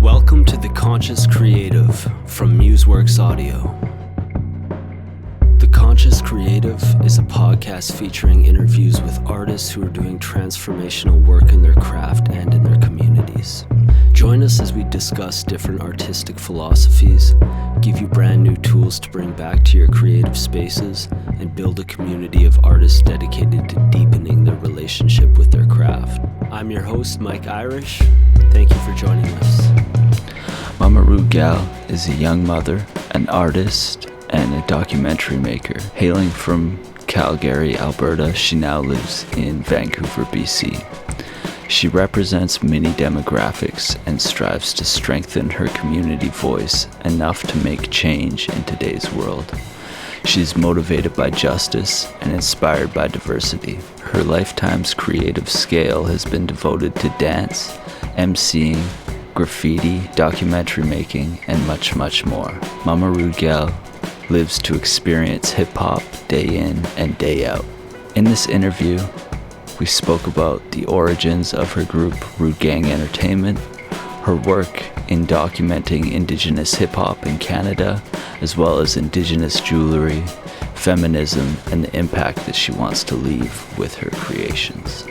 Welcome to The Conscious Creative from MuseWorks Audio. The Conscious Creative is a podcast featuring interviews with artists who are doing transformational work in their craft and in their communities. Join us as we discuss different artistic philosophies, give you brand new tools to bring back to your creative spaces, and build a community of artists dedicated to deepening their relationship with their craft. I'm your host, Mike Irish. Thank you for joining us. Mamarudegyal is a young mother, an artist, and a documentary maker. Hailing from Calgary, Alberta, she now lives in Vancouver, BC. She represents many demographics and strives to strengthen her community voice enough to make change in today's world. She's motivated by justice and inspired by diversity. Her lifetime's creative scale has been devoted to dance, emceeing, graffiti, documentary making, and much, much more. Mamarudegyal lives to experience hip-hop day in and day out. In this interview, we spoke about the origins of her group RudeGang Entertainment, her work in documenting indigenous hip-hop in Canada, as well as indigenous jewelry, feminism, and the impact that she wants to leave with her creations.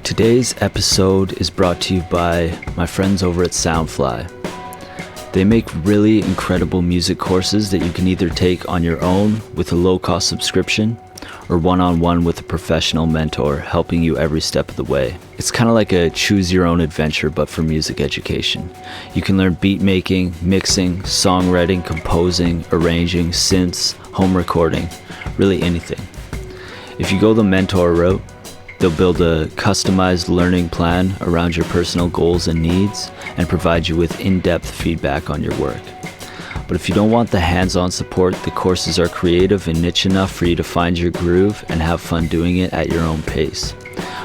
Today's episode is brought to you by my friends over at Soundfly. They make really incredible music courses that you can either take on your own with a low-cost subscription or one-on-one with a professional mentor helping you every step of the way. It's kind of like a choose-your-own-adventure but for music education. You can learn beat making, mixing, songwriting, composing, arranging, synths, home recording, really anything. If you go the mentor route, they'll build a customized learning plan around your personal goals and needs and provide you with in-depth feedback on your work. But if you don't want the hands-on support, the courses are creative and niche enough for you to find your groove and have fun doing it at your own pace.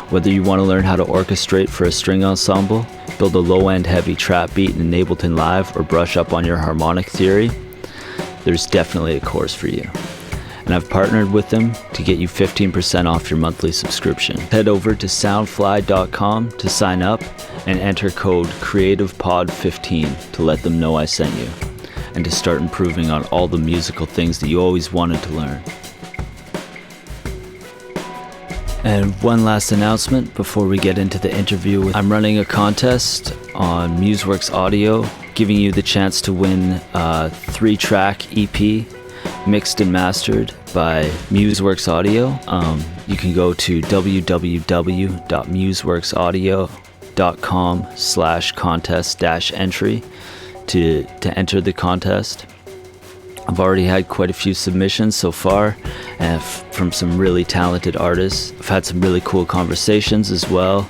Whether you want to learn how to orchestrate for a string ensemble, build a low-end heavy trap beat in Ableton Live, or brush up on your harmonic theory, there's definitely a course for you. And I've partnered with them to get you 15% off your monthly subscription. Head over to soundfly.com to sign up and enter code CreativePod15 to let them know I sent you, and to start improving on all the musical things that you always wanted to learn. And one last announcement before we get into the interview. I'm running a contest on MuseWorks Audio, giving you the chance to win a 3-track EP mixed and mastered by MuseWorks Audio. You can go to www.museworksaudio.com/contest-entry to enter the contest. I've already had quite a few submissions so far from some really talented artists. I've had some really cool conversations as well.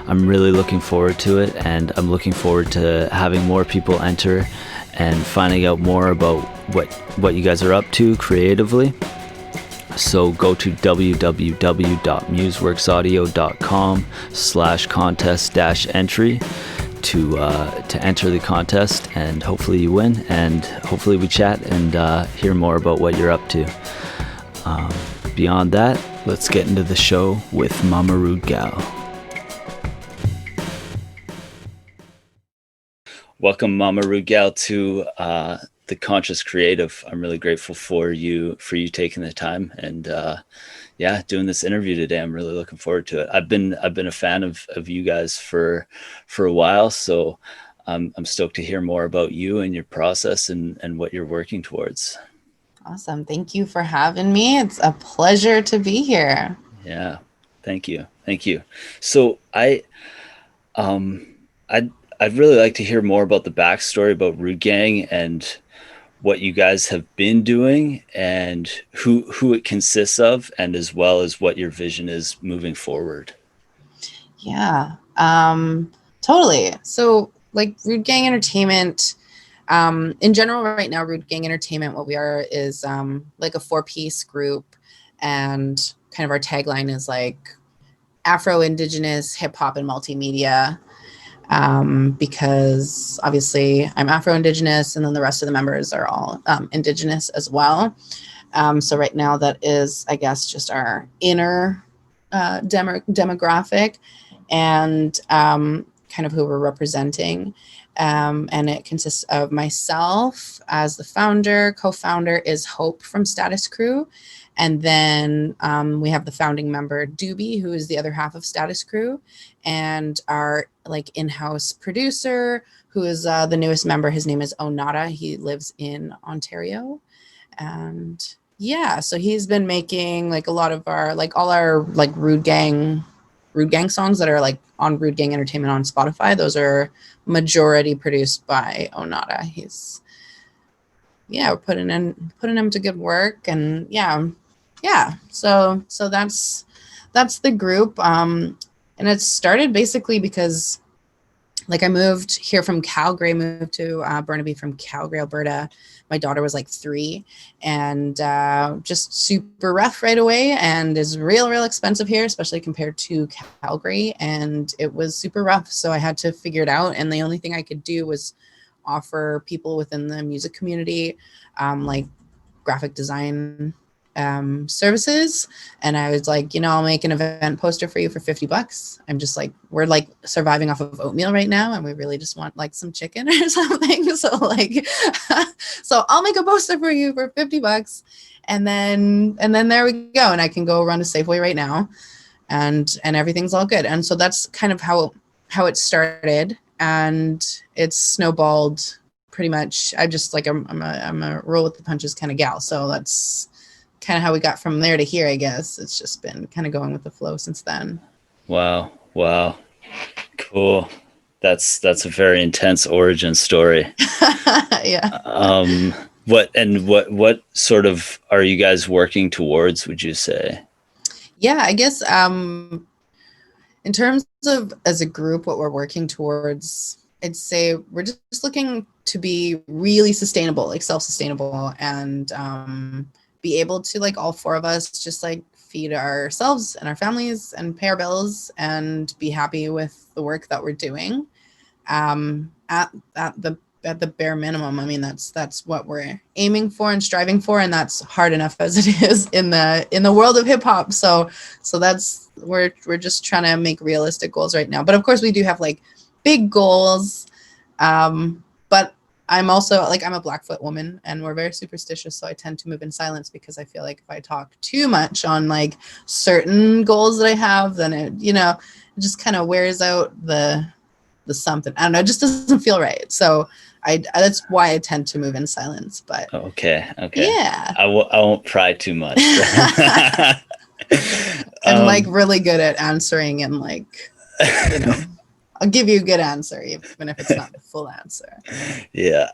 I'm really looking forward to it, and I'm looking forward to having more people enter and finding out more about what you guys are up to creatively. So go to www.museworksaudio.com/contest-entry to enter the contest, and hopefully you win, and hopefully we chat and hear more about what you're up to. Beyond that, let's get into the show with Mamarudegyal. Welcome, Mamarudegyal, to The Conscious Creative. I'm really grateful for you taking the time and doing this interview today. I'm really looking forward to it. I've been a fan of you guys for a while, so I'm stoked to hear more about you and your process and what you're working towards. Awesome. Thank you for having me. It's a pleasure to be here. Yeah. Thank you. So I'd really like to hear more about the backstory about RudeGang and what you guys have been doing and who it consists of, and as well as what your vision is moving forward. Yeah, totally. So like RudeGang Entertainment, in general right now, RudeGang Entertainment, what we are is like a 4-piece group, and kind of our tagline is like Afro-Indigenous hip hop and multimedia. Because obviously I'm Afro-Indigenous, and then the rest of the members are all Indigenous as well. So right now that is, I guess, just our inner demographic. And kind of who we're representing. And it consists of myself as the founder. Co-founder is Hope from Status Crew. And then we have the founding member, Doobie, who is the other half of Status Crew, and our like in-house producer, who is the newest member. His name is Onata. He lives in Ontario. And yeah, so he's been making like a lot of our, like all our like RudeGang songs that are like on RudeGang Entertainment on Spotify. Those are majority produced by Onata. We're putting him to good work, and so that's the group. And it started basically because like I moved here from Calgary, moved to Burnaby from Calgary, Alberta. My daughter was like 3, and just super rough right away, and is real expensive here, especially compared to Calgary. And it was super rough, so I had to figure it out. And the only thing I could do was offer people within the music community like graphic design services. And I was like, I'll make an event poster for you for $50. I'm just like, we're like surviving off of oatmeal right now, and we really just want like some chicken or something. So like, so I'll make a poster for you for $50, and then there we go. And I can go run a Safeway right now, and everything's all good. And so that's kind of how it started, and it's snowballed pretty much. I just like, I'm a roll with the punches kind of gal. So that's kind of how we got from there to here, I guess. It's just been kind of going with the flow since then. Wow. Cool. That's a very intense origin story. Yeah. What sort of are you guys working towards, would you say? Yeah, I guess in terms of as a group, what we're working towards, I'd say we're just looking to be really sustainable, like self-sustainable, and be able to, like, all 4 of us just like feed ourselves and our families and pay our bills and be happy with the work that we're doing at the bare minimum. I mean, that's what we're aiming for and striving for, and that's hard enough as it is in the world of hip hop. So that's we're just trying to make realistic goals right now. But of course we do have like big goals. But I'm also like, I'm a Blackfoot woman, and we're very superstitious. So I tend to move in silence, because I feel like if I talk too much on like certain goals that I have, then it just kind of wears out the something. I don't know. It just doesn't feel right. So that's why I tend to move in silence. But okay. Yeah. I won't pry too much. I'm like really good at answering, and like, I'll give you a good answer, even if it's not the full answer. Yeah.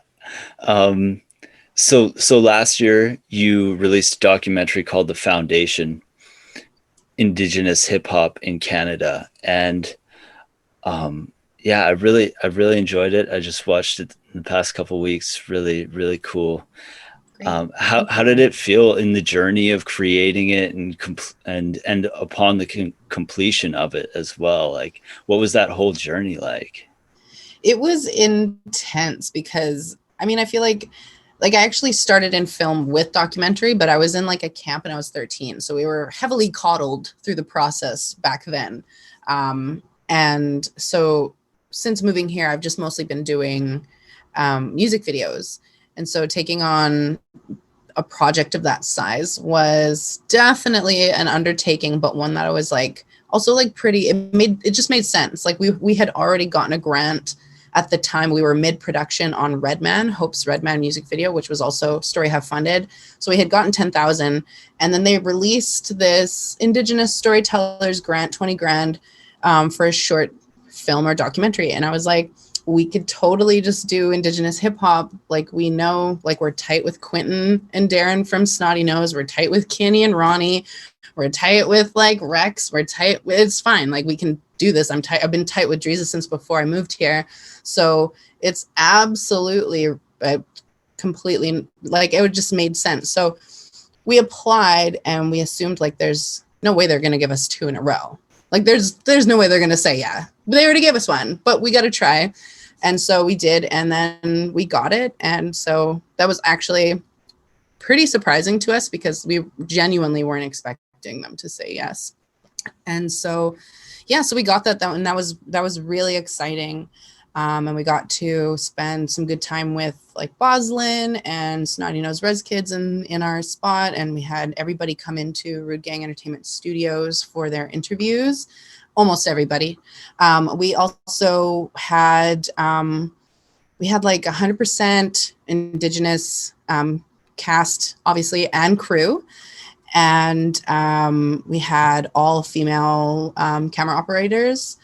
So last year you released a documentary called The Foundation, Indigenous Hip Hop in Canada. And yeah, I really enjoyed it. I just watched it in the past couple of weeks. Really, really cool. How did it feel in the journey of creating it and upon the completion of it as well? Like, what was that whole journey like? It was intense, because I mean, I feel like I actually started in film with documentary, but I was in like a camp and I was 13. So we were heavily coddled through the process back then. And so since moving here, I've just mostly been doing music videos. And so taking on a project of that size was definitely an undertaking, but one that I was like, also like it just made sense. Like we had already gotten a grant at the time. We were mid-production on Redman, Hope's Redman music video, which was also Story Have funded. So we had gotten 10,000, and then they released this Indigenous Storytellers grant, 20 grand for a short film or documentary. And I was like, we could totally just do Indigenous hip hop. Like, we know, like, we're tight with Quentin and Darren from Snotty Nose. We're tight with Kenny and Ronnie. We're tight with like Rex. We're tight. It's fine. Like, we can do this. I've been tight with Dreeza since before I moved here. So it's absolutely completely like, it just made sense. So we applied, and we assumed like there's no way they're going to give us 2 in a row. Like there's no way they're going to say yeah. But they already gave us 1, but we got to try. And so we did, and then we got it. And so that was actually pretty surprising to us, because we genuinely weren't expecting them to say yes. And so, yeah, so we got that, and that was really exciting. And we got to spend some good time with like Boslin and Snotty Nose Res Kids in our spot. And we had everybody come into RudeGang Entertainment Studios for their interviews, almost everybody. We also had, we had like 100% indigenous cast, obviously, and crew. And we had all female camera operators.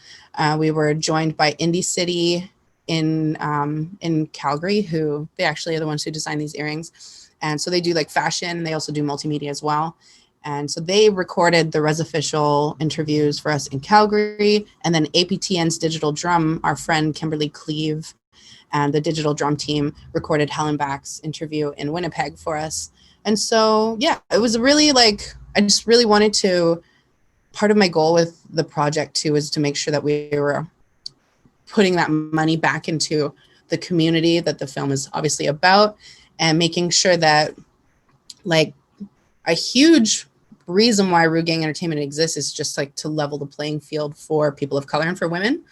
We were joined by Indie City in Calgary, who they actually are the ones who designed these earrings. And so they do like fashion. They also do multimedia as well. And so they recorded the Res Official interviews for us in Calgary. And then APTN's Digital Drum, our friend Kimberly Cleve and the Digital Drum team recorded Helen Back's interview in Winnipeg for us. And so, yeah, it was really like, I just really wanted to, part of my goal with the project too is to make sure that we were putting that money back into the community that the film is obviously about, and making sure that like a huge reason why RudeGang Entertainment exists is just like to level the playing field for people of color and for women.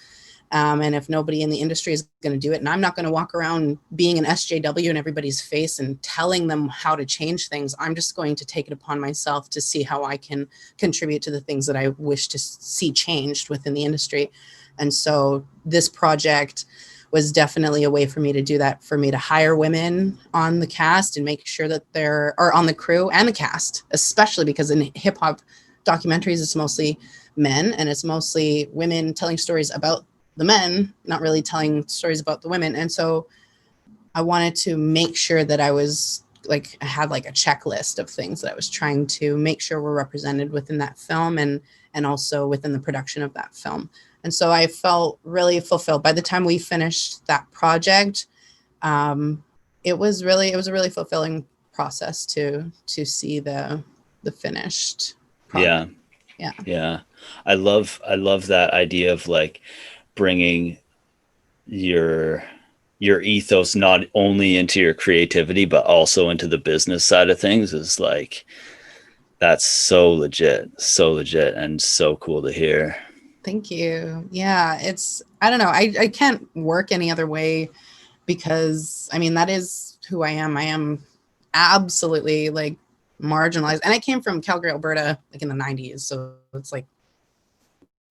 And if nobody in the industry is going to do it, and I'm not going to walk around being an SJW in everybody's face and telling them how to change things, I'm just going to take it upon myself to see how I can contribute to the things that I wish to see changed within the industry. And so this project was definitely a way for me to do that, for me to hire women on the cast and make sure that they're, or on the crew and the cast, especially because in hip hop documentaries, it's mostly men and it's mostly women telling stories about the men, not really telling stories about the women. And so I wanted to make sure that I was like, I had like a checklist of things that I was trying to make sure were represented within that film and also within the production of that film. And so I felt really fulfilled. By the time we finished that project, it was a really fulfilling process to see the finished product. Yeah. I love that idea of like bringing your ethos not only into your creativity but also into the business side of things. Is like, that's so legit and so cool to hear. Thank you. Yeah, it's, I don't know, I can't work any other way, because I mean that is who I am. I am absolutely like marginalized, and I came from Calgary, Alberta, like in the 90s, so it's like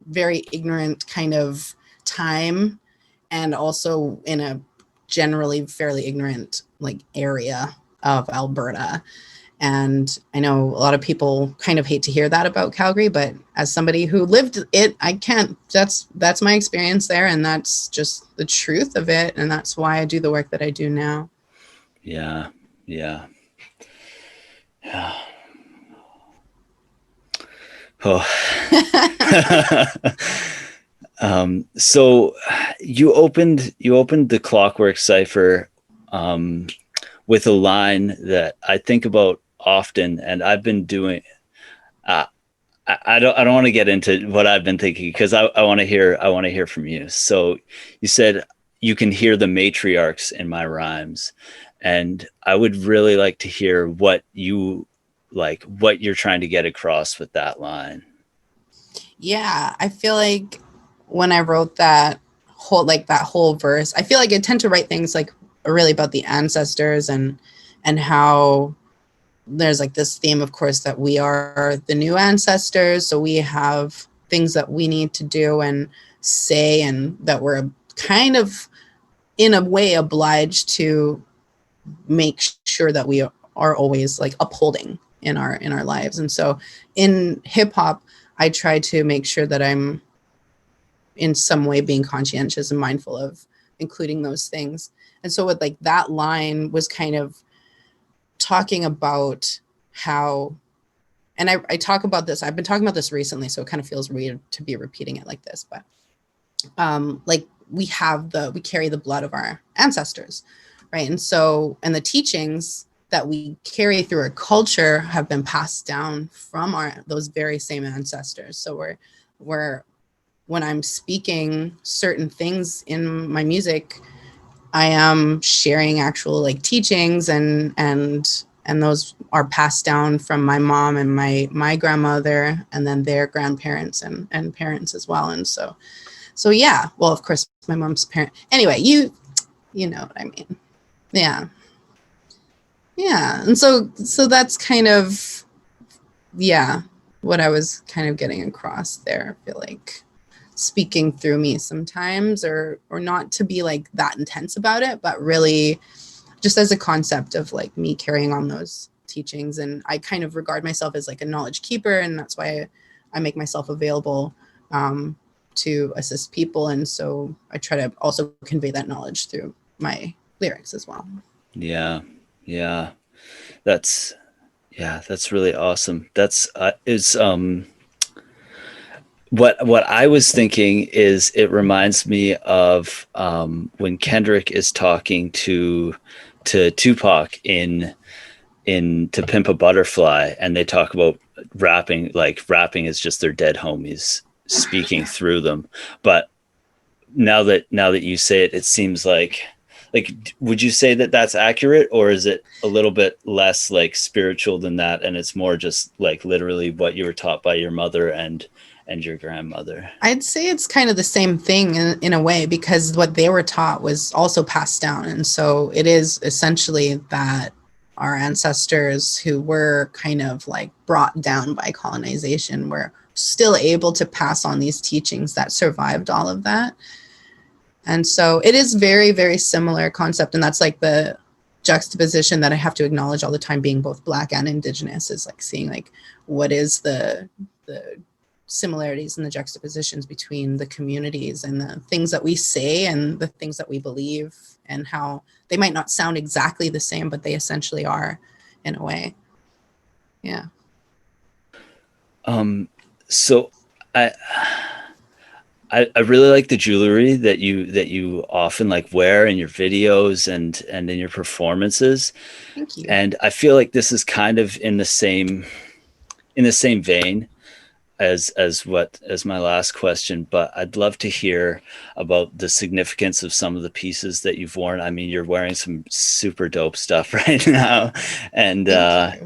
very ignorant kind of time, and also in a generally fairly ignorant like area of Alberta. And I know a lot of people kind of hate to hear that about Calgary, but as somebody who lived it, I can't, that's my experience there, and that's just the truth of it, and that's why I do the work that I do now. Yeah. Oh. So you opened the Clockwork Cipher with a line that I think about often, and I've been doing. I don't want to get into what I've been thinking, because I want to hear from you. So you said you can hear the matriarchs in my rhymes, and I would really like to hear what you're trying to get across with that line. Yeah, I feel like when I wrote that whole verse, I feel like I tend to write things like really about the ancestors and how there's like this theme, of course, that we are the new ancestors. So we have things that we need to do and say, and that we're kind of in a way obliged to make sure that we are always like upholding in our lives. And so in hip hop, I try to make sure that I'm in some way being conscientious and mindful of including those things. And so with like that line was kind of talking about how, and I talk about this, I've been talking about this recently, so it kind of feels weird to be repeating it like this, but like we carry the blood of our ancestors, right? And so, and the teachings that we carry through our culture have been passed down from those very same ancestors. So we're when I'm speaking certain things in my music, I am sharing actual like teachings and And those are passed down from my mom and my grandmother, and then their grandparents and parents as well. And so yeah, well, of course, my mom's parent. Anyway, you know what I mean. Yeah. Yeah. And so that's kind of, yeah, what I was kind of getting across there. I feel like speaking through me sometimes, or not to be like that intense about it, but really just as a concept of like me carrying on those teachings. And I kind of regard myself as like a knowledge keeper, and that's why I make myself available to assist people. And so I try to also convey that knowledge through my lyrics as well. Yeah. That's really awesome. That's what I was thinking is, it reminds me of when Kendrick is talking to Tupac in To Pimp a Butterfly, and they talk about rapping is just their dead homies speaking through them. But now that you say it, it seems like, would you say that that's accurate, or is it a little bit less like spiritual than that, and it's more just like literally what you were taught by your mother and your grandmother? I'd say it's kind of the same thing in a way, because what they were taught was also passed down. And so it is essentially that our ancestors, who were kind of like brought down by colonization, were still able to pass on these teachings that survived all of that. And so it is very, very similar concept. And that's like the juxtaposition that I have to acknowledge all the time, being both Black and Indigenous, is like seeing like what is the similarities and the juxtapositions between the communities and the things that we say and the things that we believe, and how they might not sound exactly the same, but they essentially are in a way. Yeah. So I really like the jewelry that you often like wear in your videos and in your performances. Thank you. And I feel like this is kind of in the same vein as my last question, but I'd love to hear about the significance of some of the pieces that you've worn. I mean, you're wearing some super dope stuff right now, and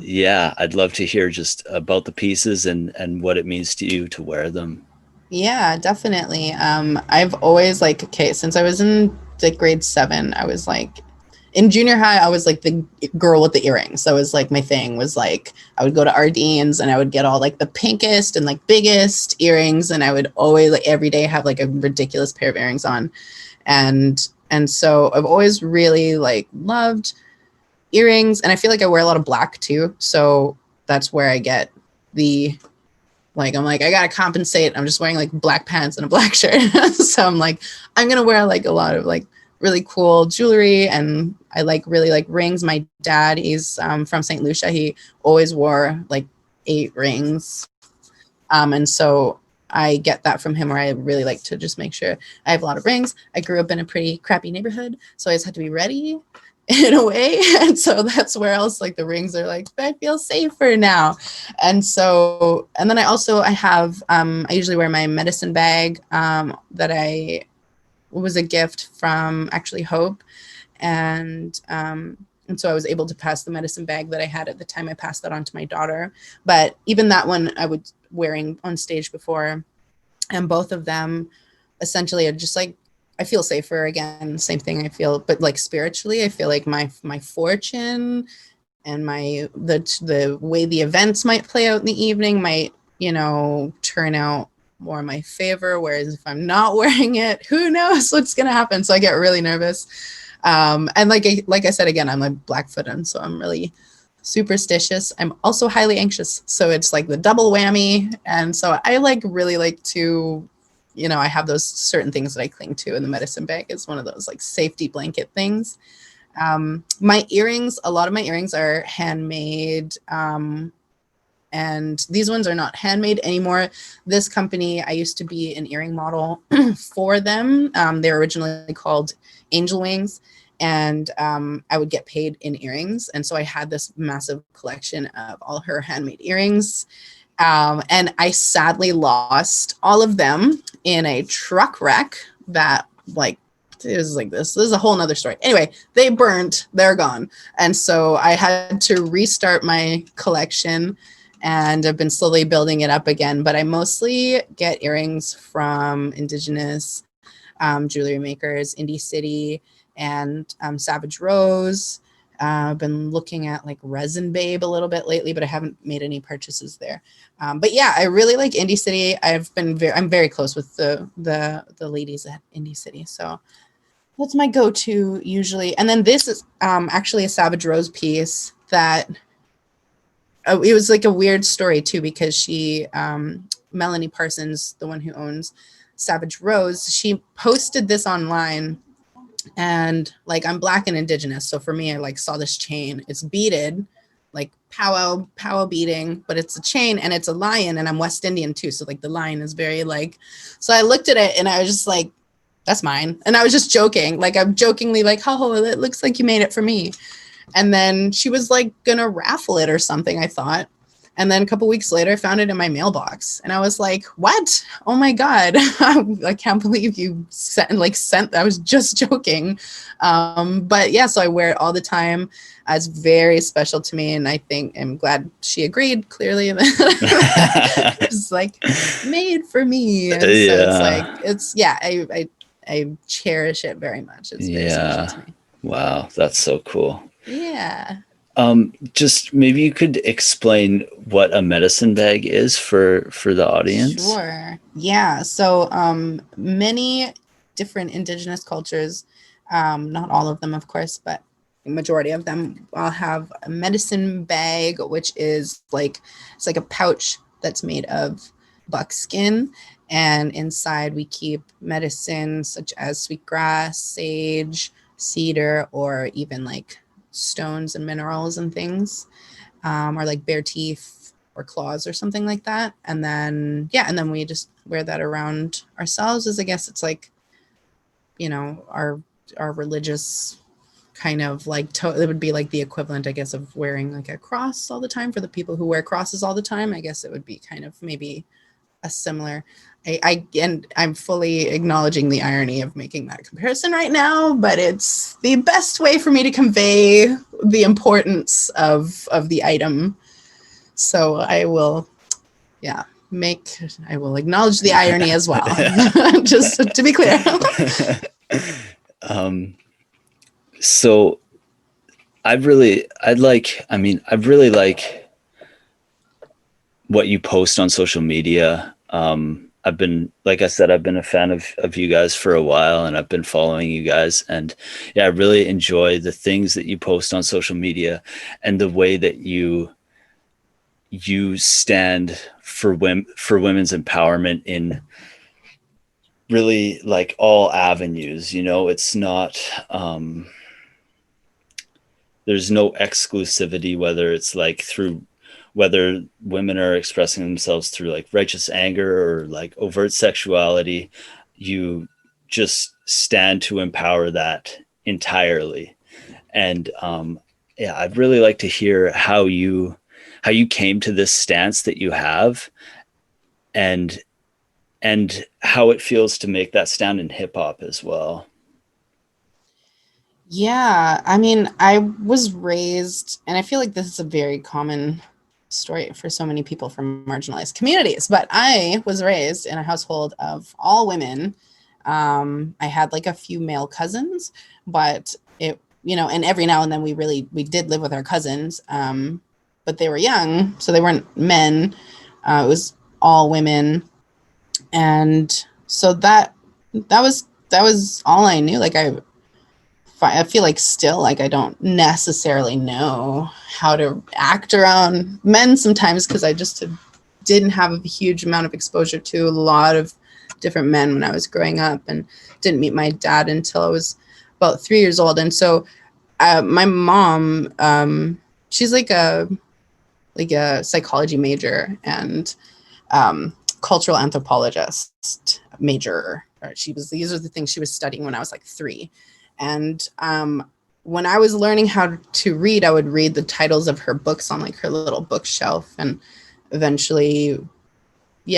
yeah, I'd love to hear just about the pieces and what it means to you to wear them. Yeah, definitely. I've always since I was in like grade 7, I was like, in junior high, I was like the girl with the earrings. That was like my thing, was like, I would go to Ardene's and I would get all like the pinkest and like biggest earrings. And I would always like every day have like a ridiculous pair of earrings on. And so I've always really like loved earrings. And I feel like I wear a lot of black too. So that's where I get the, like, I'm like, I gotta compensate. I'm just wearing like black pants and a black shirt. So I'm like, I'm gonna wear like a lot of like really cool jewelry, and I like really like rings. My dad, he's from St. Lucia. He always wore like 8 rings. And so I get that from him, where I really like to just make sure I have a lot of rings. I grew up in a pretty crappy neighborhood, so I just had to be ready in a way. And so that's where else like the rings are like, I feel safer now. And so, and then I have, I usually wear my medicine bag that was a gift from actually Hope. And so I was able to pass the medicine bag that I had at the time. I passed that on to my daughter. But even that one I was wearing on stage before. And both of them essentially are just like, I feel safer. Again, same thing I feel, but like spiritually, I feel like my fortune and the way the events might play out in the evening might, turn out more in my favor. Whereas if I'm not wearing it, who knows what's going to happen? So I get really nervous. And like I said, again, I'm like Blackfoot, and so I'm really superstitious. I'm also highly anxious. So it's like the double whammy. And so I like really like to, I have those certain things that I cling to, and the medicine bag is one of those like safety blanket things. My earrings, a lot of my earrings are handmade. And these ones are not handmade anymore. This company, I used to be an earring model for them. They're originally called Angel Wings, and I would get paid in earrings. And so I had this massive collection of all her handmade earrings. And I sadly lost all of them in a truck wreck that like it was like this is a whole nother story. Anyway, they burnt, they're gone. And so I had to restart my collection, and I've been slowly building it up again. But I mostly get earrings from indigenous jewelry makers, Indie City and Savage Rose. I've been looking at like Resin Babe a little bit lately, but I haven't made any purchases there. But yeah, I really like Indie City. I'm very close with the ladies at Indie City, so that's my go-to usually. And then this is actually a Savage Rose piece that it was like a weird story too, because she Melanie Parsons, the one who owns Savage Rose, she posted this online. And like, I'm Black and indigenous, so for me, I like saw this chain. It's beaded, like powwow beading, but it's a chain and it's a lion, and I'm West Indian too, so like the lion is very like. So I looked at it and I was just like, that's mine. And I was just joking, like I'm jokingly like, oh, it looks like you made it for me. And then she was like gonna raffle it or something, I thought. And then a couple weeks later, I found it in my mailbox, and I was like, "What? Oh my God! I can't believe you sent. I was just joking." But yeah, so I wear it all the time. It's very special to me, and I'm glad she agreed. Clearly, it's like made for me. And so it's like I cherish it very much. It's very special to me. Wow, that's so cool. Yeah. Just maybe you could explain what a medicine bag is for the audience. Sure. Yeah. So many different indigenous cultures, not all of them, of course, but the majority of them all have a medicine bag, which is it's like a pouch that's made of buckskin. And inside we keep medicine such as sweetgrass, sage, cedar, or even like stones and minerals and things, or like bare teeth or claws or something like that. And then we just wear that around ourselves, as I guess it's like, our religious kind of like it would be like the equivalent, I guess, of wearing like a cross all the time. For the people who wear crosses all the time, I guess it would be kind of maybe a similar. I'm fully acknowledging the irony of making that comparison right now, but it's the best way for me to convey the importance of the item. So I will acknowledge the irony as well. Just to be clear. So I really like what you post on social media. I've been a fan of you guys for a while, and I've been following you guys, and I really enjoy the things that you post on social media and the way that you stand for women's empowerment in really like all avenues. It's not there's no exclusivity, whether women are expressing themselves through like righteous anger or like overt sexuality. You just stand to empower that entirely. And I'd really like to hear how you came to this stance that you have, and how it feels to make that stand in hip hop as well. Yeah, I mean, I was raised, and I feel like this is a very common story for so many people from marginalized communities, but I was raised in a household of all women. I had like a few male cousins, but and every now and then we did live with our cousins, but they were young, so they weren't men. It was all women. And so that was all I knew. Like I feel like still like I don't necessarily know how to act around men sometimes, because I just didn't have a huge amount of exposure to a lot of different men when I was growing up, and didn't meet my dad until I was about 3 years old. And so my mom, she's like a psychology major and cultural anthropologist major. These are the things she was studying when I was like 3. And when I was learning how to read, I would read the titles of her books on like her little bookshelf, and eventually,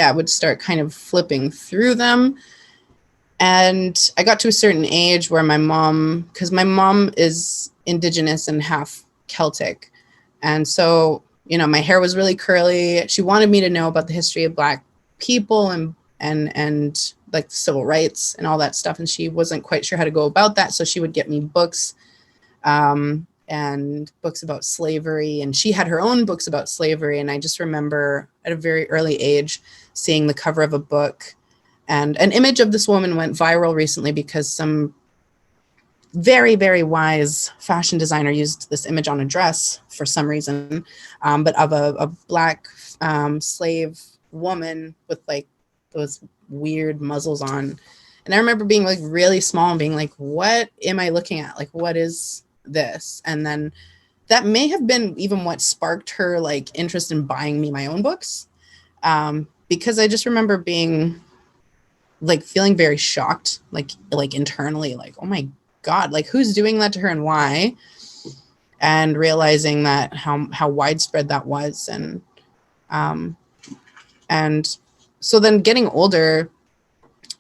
I would start kind of flipping through them. And I got to a certain age where my mom, because my mom is indigenous and half Celtic. And so, my hair was really curly. She wanted me to know about the history of Black people and like civil rights and all that stuff. And she wasn't quite sure how to go about that. So she would get me books and books about slavery. And she had her own books about slavery. And I just remember at a very early age seeing the cover of a book. And an image of this woman went viral recently because some very, very wise fashion designer used this image on a dress for some reason, but of a Black slave woman with like those weird muzzles on. And I remember being like really small and being like, what am I looking at? Like, what is this? And then that may have been even what sparked her like interest in buying me my own books, because I just remember being like feeling very shocked, like internally, like, oh my God, like who's doing that to her and why? And realizing that how widespread that was. And so then getting older,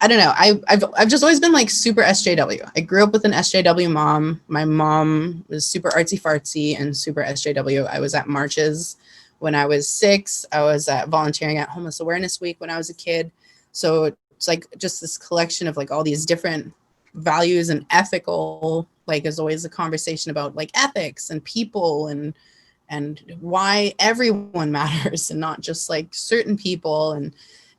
I don't know, I've just always been like super SJW. I grew up with an SJW mom. My mom was super artsy fartsy and super SJW. I was at marches when I was 6. I was volunteering at Homeless Awareness Week when I was a kid. So it's like just this collection of like all these different values, and ethical, like is always a conversation about like ethics and people and why everyone matters and not just like certain people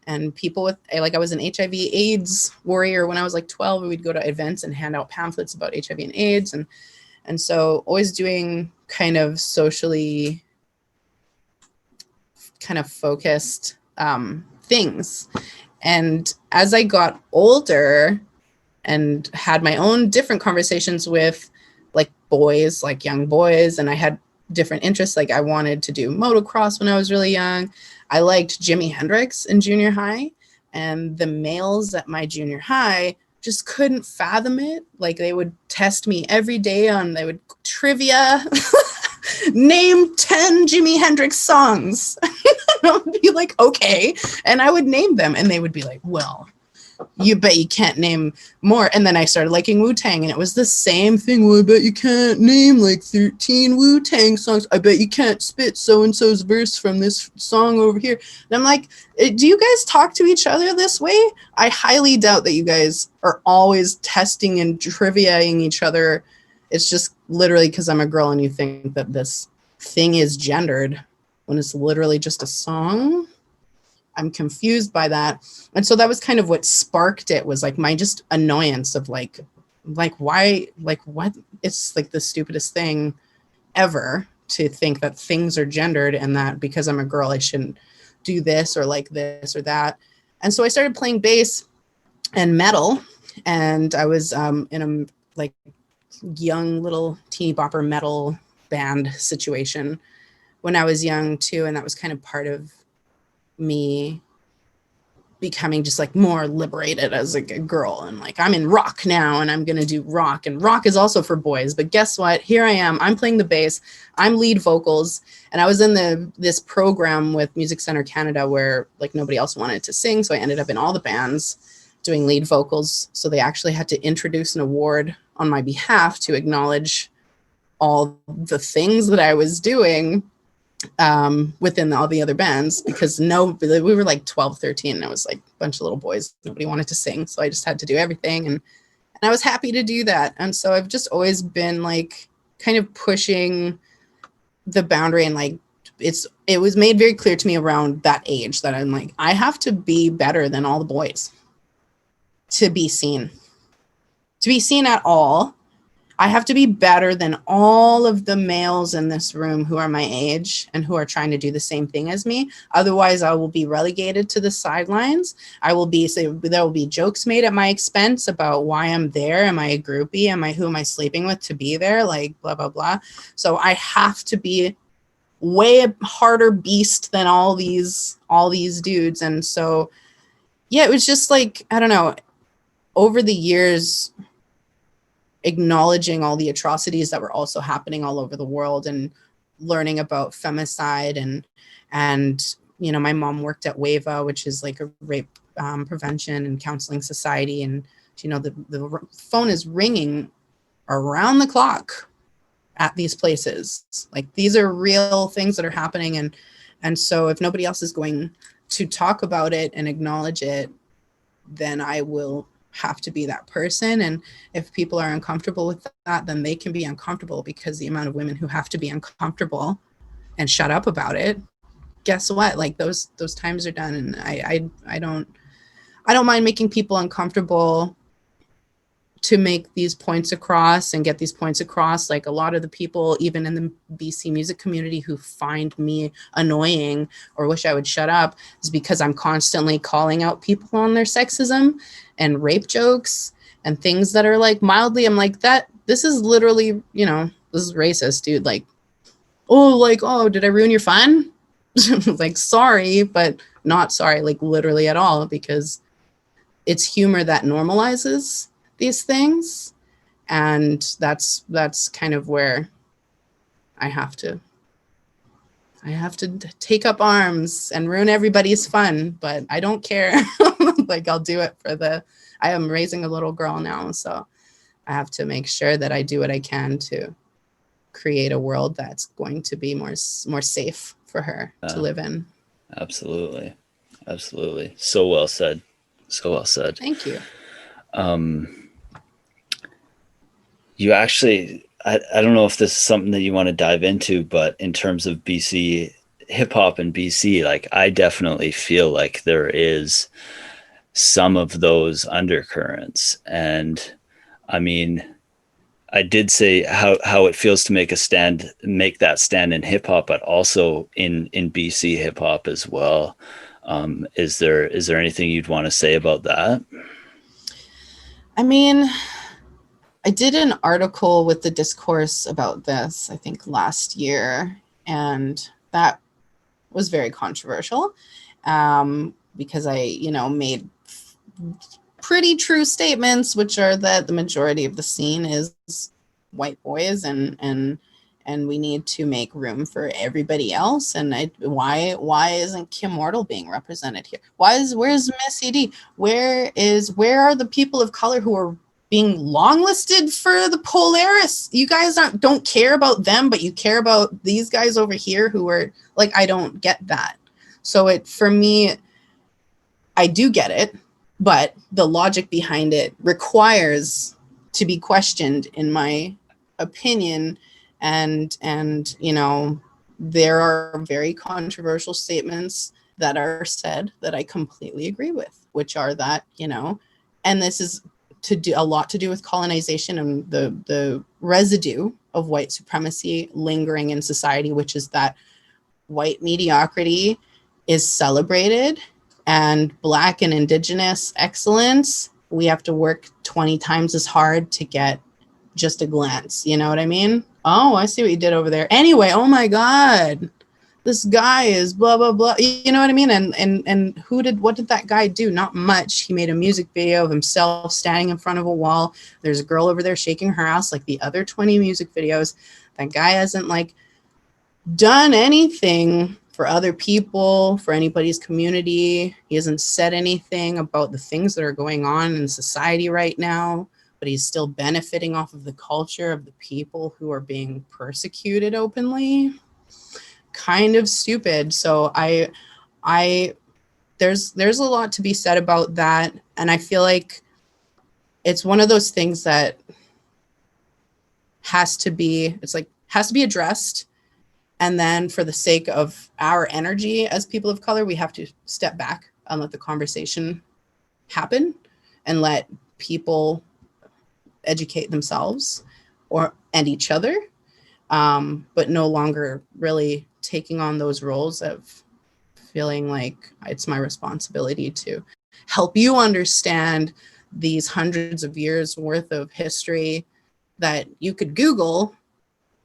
and people with, like I was an HIV AIDS warrior when I was like 12. We'd go to events and hand out pamphlets about HIV and AIDS. And so always doing kind of socially kind of focused things. And as I got older and had my own different conversations with like boys, like young boys, and I had different interests. Like I wanted to do motocross when I was really young. I liked Jimi Hendrix in junior high, and the males at my junior high just couldn't fathom it. Like they would test me every day they would trivia, name 10 Jimi Hendrix songs. I would be like, okay. And I would name them and they would be like, well, you bet you can't name more. And then I started liking Wu-Tang and it was the same thing. Well, I bet you can't name like 13 Wu-Tang songs. I bet you can't spit so-and-so's verse from this song over here. And I'm like, do you guys talk to each other this way? I highly doubt that you guys are always testing and triviaing each other. It's just literally because I'm a girl and you think that this thing is gendered when it's literally just a song. I'm confused by that. And so that was kind of what sparked it, was like my just annoyance of like why, like what, it's like the stupidest thing ever to think that things are gendered and that because I'm a girl, I shouldn't do this or like this or that. And so I started playing bass and metal, and I was in a like young little teeny bopper metal band situation when I was young too. And that was kind of part of me becoming just like more liberated as like a girl, and like I'm in rock now and I'm gonna do rock, and rock is also for boys. But guess what, here I am, I'm playing the bass, I'm lead vocals, and I was in this program with Music Center Canada where like nobody else wanted to sing, so I ended up in all the bands doing lead vocals. So they actually had to introduce an award on my behalf to acknowledge all the things that I was doing within all the other bands, because we were like 12, 13, and I was like a bunch of little boys, nobody wanted to sing, so I just had to do everything, and I was happy to do that. And so I've just always been like kind of pushing the boundary, and like it was made very clear to me around that age that I'm like, I have to be better than all the boys to be seen at all. I have to be better than all of the males in this room who are my age and who are trying to do the same thing as me. Otherwise, I will be relegated to the sidelines. There will be jokes made at my expense about why I'm there. Am I a groupie? Who am I sleeping with to be there? Like blah, blah, blah. So I have to be way harder beast than all these dudes. And so, yeah, it was just like, I don't know, over the years, acknowledging all the atrocities that were also happening all over the world, and learning about femicide, and you know, my mom worked at WAVA, which is like a rape prevention and counseling society, and You know, the phone is ringing around the clock at these places. Like, these are real things that are happening. And so if nobody else is going to talk about it and acknowledge it, then I will have to be that person. And if people are uncomfortable with that, then they can be uncomfortable, because the amount of women who have to be uncomfortable and shut up about it, guess what? Like, those times are done. And I don't mind making people uncomfortable to make these points across and get these points across. Like, a lot of the people, even in the BC music community, who find me annoying or wish I would shut up, is because I'm constantly calling out people on their sexism and rape jokes and things that are like mildly, I'm like, this is literally, you know, this is racist, dude. Like, oh, did I ruin your fun? Like, sorry, but not sorry, like literally at all, because it's humor that normalizes these things. And that's kind of where I have to take up arms and ruin everybody's fun, but I don't care. Like, I'll do it I am raising a little girl now, so I have to make sure that I do what I can to create a world that's going to be more safe for her to live in. Absolutely. So well said. Thank you. You actually, I don't know if this is something that you want to dive into, but in terms of BC hip hop in BC, like, I definitely feel like there is some of those undercurrents. And I mean, I did say how it feels to make that stand in hip hop, but also in BC hip hop as well. Is there anything you'd want to say about that? I mean, I did an article with the Discourse about this, I think last year, and that was very controversial, because I, you know, made pretty true statements, which are that the majority of the scene is white boys, and we need to make room for everybody else. And why isn't Kim Mortal being represented here? Where's Miss ED? Where are the people of color who are being longlisted for the Polaris? You guys don't care about them, but you care about these guys over here who are like, I don't get that. So for me, I do get it, but the logic behind it requires to be questioned, in my opinion. And you know, there are very controversial statements that are said that I completely agree with, which are that, you know, and this is a lot to do with colonization and the residue of white supremacy lingering in society, which is that white mediocrity is celebrated, and Black and Indigenous excellence, we have to work 20 times as hard to get just a glance. You know what I mean? Oh, I see what you did over there. Anyway, oh my God, this guy is blah, blah, blah. You know what I mean? And what did that guy do? Not much. He made a music video of himself standing in front of a wall. There's a girl over there shaking her ass like the other 20 music videos. That guy hasn't like done anything for other people, for anybody's community. He hasn't said anything about the things that are going on in society right now, but he's still benefiting off of the culture of the people who are being persecuted openly. Kind of stupid. So there's a lot to be said about that. And I feel like it's one of those things that has to be addressed. And then for the sake of our energy as people of color, we have to step back and let the conversation happen and let people educate themselves and each other, but no longer really taking on those roles of feeling like it's my responsibility to help you understand these hundreds of years worth of history that you could Google,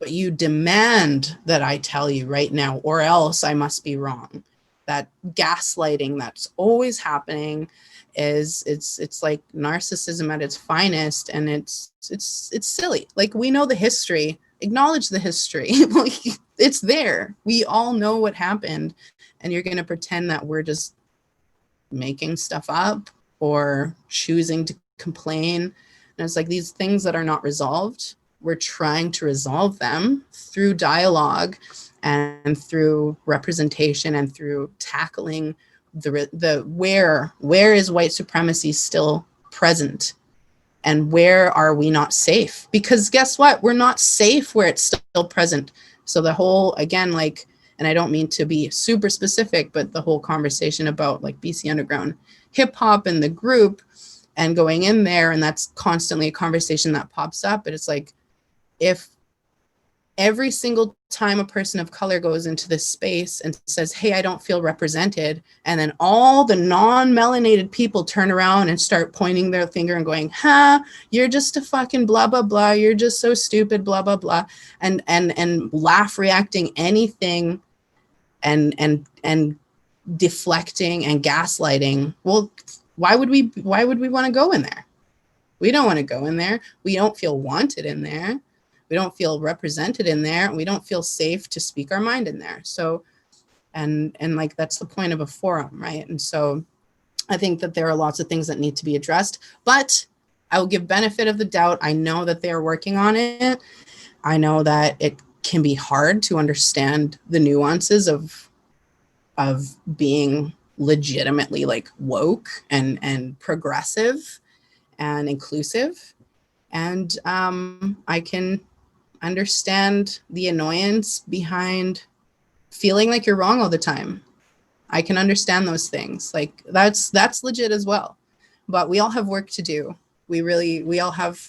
but you demand that I tell you right now, or else I must be wrong. That gaslighting that's always happening it's like narcissism at its finest, and it's silly. Like, we know the history, acknowledge the history. Like, it's there. We all know what happened, and you're going to pretend that we're just making stuff up or choosing to complain. And it's like these things that are not resolved, we're trying to resolve them through dialogue and through representation and through tackling the where is white supremacy still present, and where are we not safe? Because guess what? We're not safe where it's still present. So the whole, again, like, and I don't mean to be super specific, but the whole conversation about like BC Underground hip hop and the group and going in there, and that's constantly a conversation that pops up. But it's like, if every single time a person of color goes into this space and says, hey, I don't feel represented, and then all the non-melanated people turn around and start pointing their finger and going, you're just a fucking blah, blah, blah, you're just so stupid, blah, blah, blah, and laugh reacting anything and deflecting and gaslighting, well, why would we want to go in there? We don't want to go in there. We don't feel wanted in there. We don't feel represented in there. We don't feel safe to speak our mind in there. So, and like, that's the point of a forum, right? And so I think that there are lots of things that need to be addressed, but I will give benefit of the doubt. I know that they're working on it. I know that it can be hard to understand the nuances of being legitimately like woke and progressive and inclusive. And I can understand the annoyance behind feeling like you're wrong all the time. I can understand those things. Like that's legit as well. But we all have work to do. We all have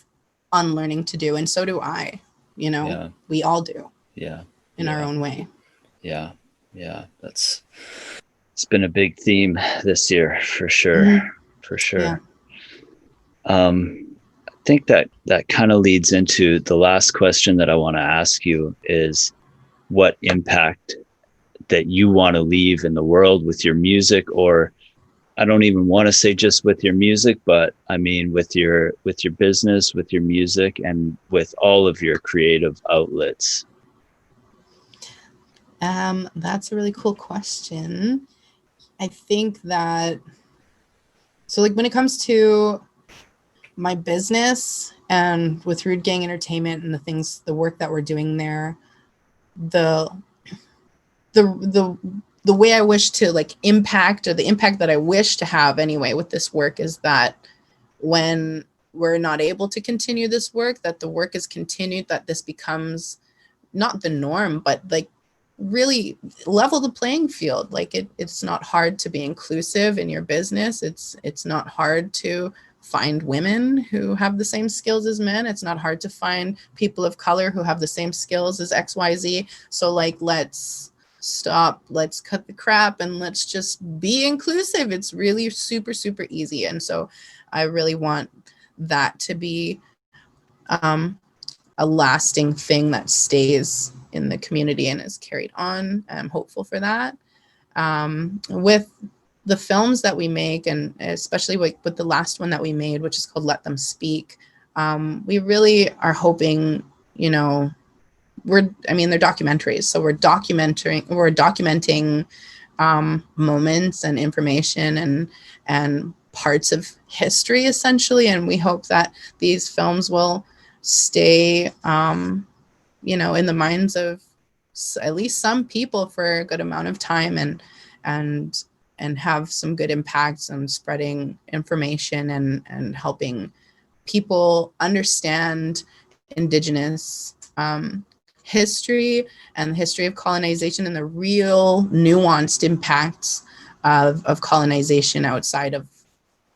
unlearning to do. And so do I, we all do. Yeah. In our own way. Yeah. Yeah. It's been a big theme this year for sure. Mm-hmm. For sure. Yeah. I think that kind of leads into the last question that I want to ask you is what impact that you want to leave in the world with your music, or I don't even want to say just with your music, but I mean with your business, with your music, and with all of your creative outlets. That's a really cool question. I think that, so like when it comes to my business and with RudeGang Entertainment and the work that we're doing there, the way I wish to like impact, or the impact that I wish to have anyway with this work, is that when we're not able to continue this work, that the work is continued, that this becomes not the norm, but like really level the playing field. Like it's not hard to be inclusive in your business. It's not hard to find women who have the same skills as men. It's not hard to find people of color who have the same skills as XYZ. So like, let's stop, let's cut the crap, and let's just be inclusive. It's really super, super easy. And so I really want that to be a lasting thing that stays in the community and is carried on. I'm hopeful for that. With the films that we make, and especially with the last one that we made, which is called Let Them Speak, we really are hoping, they're documentaries. So we're documenting moments and information and parts of history, essentially. And we hope that these films will stay, in the minds of at least some people for a good amount of time, and have some good impacts on spreading information and helping people understand indigenous history and the history of colonization and the real nuanced impacts of colonization outside of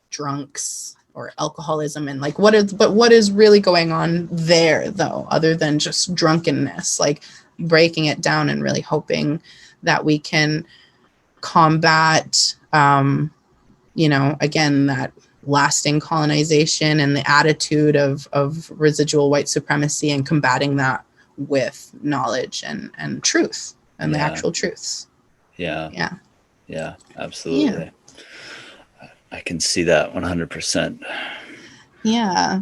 drunks or alcoholism, and like what is really going on there, though, other than just drunkenness, like breaking it down and really hoping that we can combat, again, that lasting colonization and the attitude of residual white supremacy, and combating that with knowledge and truth and the actual truths. Yeah, absolutely. Yeah. I can see that 100%. Yeah.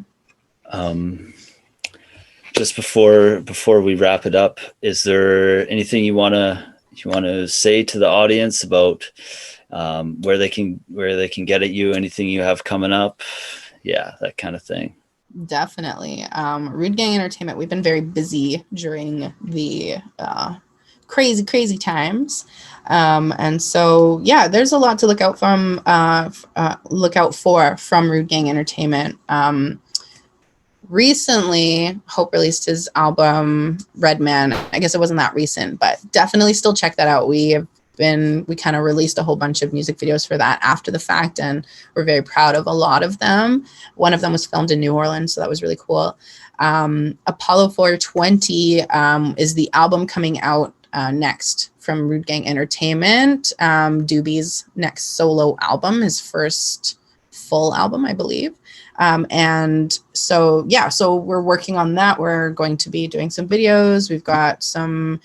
Just before we wrap it up, is there anything you want to say to the audience about where they can get at you? Anything you have coming up? yeah, that kind of thing. Definitely. RudeGang Entertainment, we've been very busy during the crazy times. And so, yeah, there's a lot to look out from RudeGang Entertainment. Recently, Hope released his album Red Man. I guess it wasn't that recent, but definitely still check that out. We kind of released a whole bunch of music videos for that after the fact, and we're very proud of a lot of them. One of them was filmed in New Orleans, so that was really cool. Apollo 420 is the album coming out next from RudeGang Entertainment. Doobie's next solo album, his first full album, I believe. And so, yeah, so we're working on that. We're going to be doing some videos. We've got some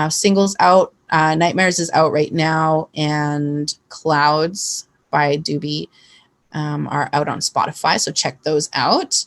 singles out. Nightmares is out right now, and Clouds by Doobie are out on Spotify, so check those out.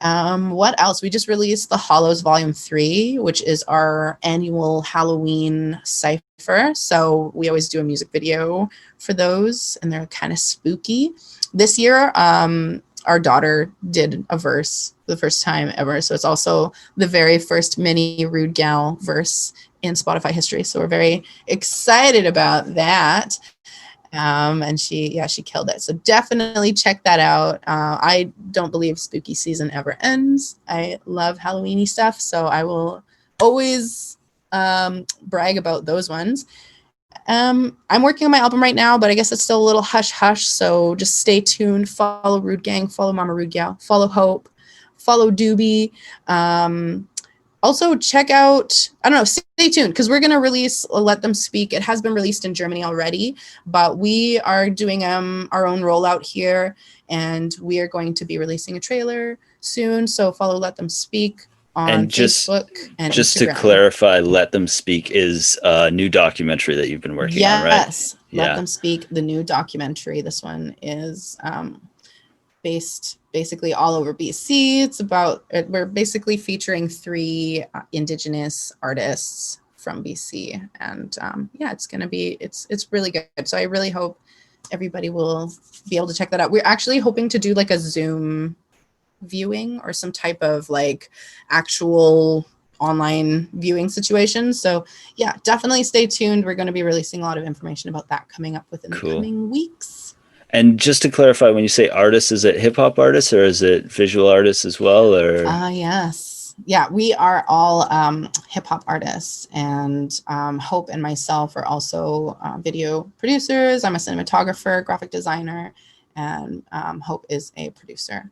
What else? We just released The Hollows Volume 3, which is our annual Halloween cypher. So we always do a music video for those, and they're kind of spooky. This year, our daughter did a verse for the first time ever. So it's also the very first mini Rude Gal verse in Spotify history. So we're very excited about that. And she killed it. So definitely check that out. I don't believe spooky season ever ends. I love Halloweeny stuff. So I will always brag about those ones. I'm working on my album right now, but I guess it's still a little hush. So just stay tuned. Follow RudeGang, follow Mamarudegyal, follow Hope, follow Doobie. Also check out, I don't know, stay tuned, because we're going to release Let Them Speak. It has been released in Germany already, but we are doing our own rollout here, and we are going to be releasing a trailer soon. So follow Let Them Speak on Facebook and just Instagram. To clarify, Let Them Speak is a new documentary that you've been working on, right? Yes, Let Them Speak, the new documentary. This one is based basically all over BC. We're basically featuring 3 indigenous artists from BC, and it's really good. So I really hope everybody will be able to check that out. We're actually hoping to do like a Zoom viewing or some type of like actual online viewing situation. So yeah, definitely stay tuned. We're going to be releasing a lot of information about that coming up within the coming weeks. And just to clarify, when you say artists, is it hip hop artists or is it visual artists as well? Or yes. Yeah, we are all hip hop artists, and Hope and myself are also video producers. I'm a cinematographer, graphic designer, and Hope is a producer.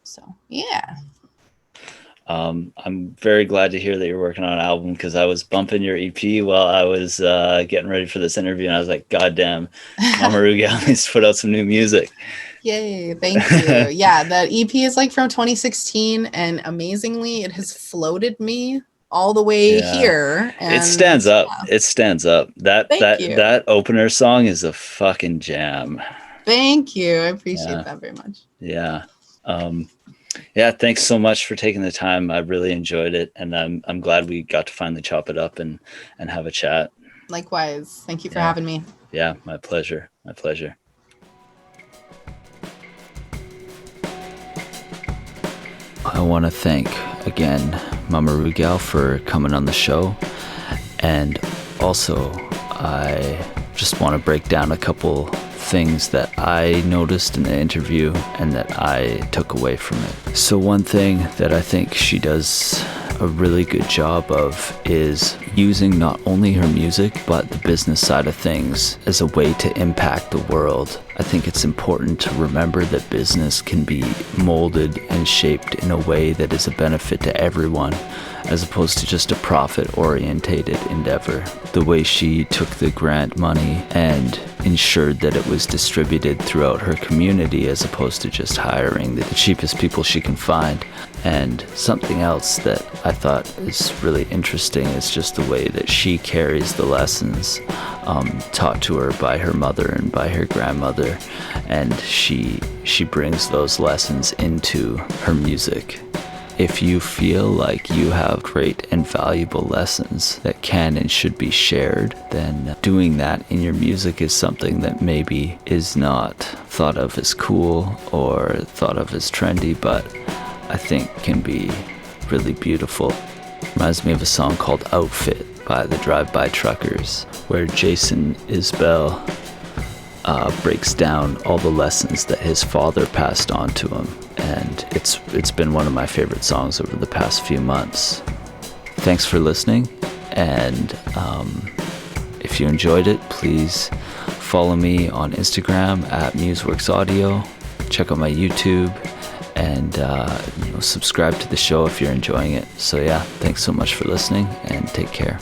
So, yeah. I'm very glad to hear that you're working on an album, because I was bumping your EP while I was getting ready for this interview, and I was like, God damn, Mamarudegyal needs to put out some new music. Yay, thank you. Yeah, that EP is like from 2016, and amazingly, it has floated me all the way here. And it stands up. It stands up. That opener song is a fucking jam. Thank you. I appreciate that very much. Yeah. Yeah, thanks so much for taking the time. I really enjoyed it, and I'm glad we got to finally chop it up and have a chat. Likewise. Thank you for having me. Yeah, my pleasure. My pleasure. I want to thank again Mamarudegyal for coming on the show, and also I just want to break down a couple things that I noticed in the interview and that I took away from it. So one thing that I think she does a really good job of is using not only her music but the business side of things as a way to impact the world. I think it's important to remember that business can be molded and shaped in a way that is a benefit to everyone, as opposed to just a profit-orientated endeavor. The way she took the grant money and ensured that it was distributed throughout her community, as opposed to just hiring the cheapest people she can find. And something else that I thought is really interesting is just the way that she carries the lessons taught to her by her mother and by her grandmother, and she brings those lessons into her music. If you feel like you have great and valuable lessons that can and should be shared, then doing that in your music is something that maybe is not thought of as cool or thought of as trendy, but I think can be really beautiful. Reminds me of a song called Outfit by the Drive-By Truckers, where Jason Isbell breaks down all the lessons that his father passed on to him, and it's been one of my favorite songs over the past few months. Thanks for listening, and if you enjoyed it, please follow me on Instagram at MuseWorksAudio. Check out my YouTube, and subscribe to the show if you're enjoying it. So yeah, thanks so much for listening, and take care.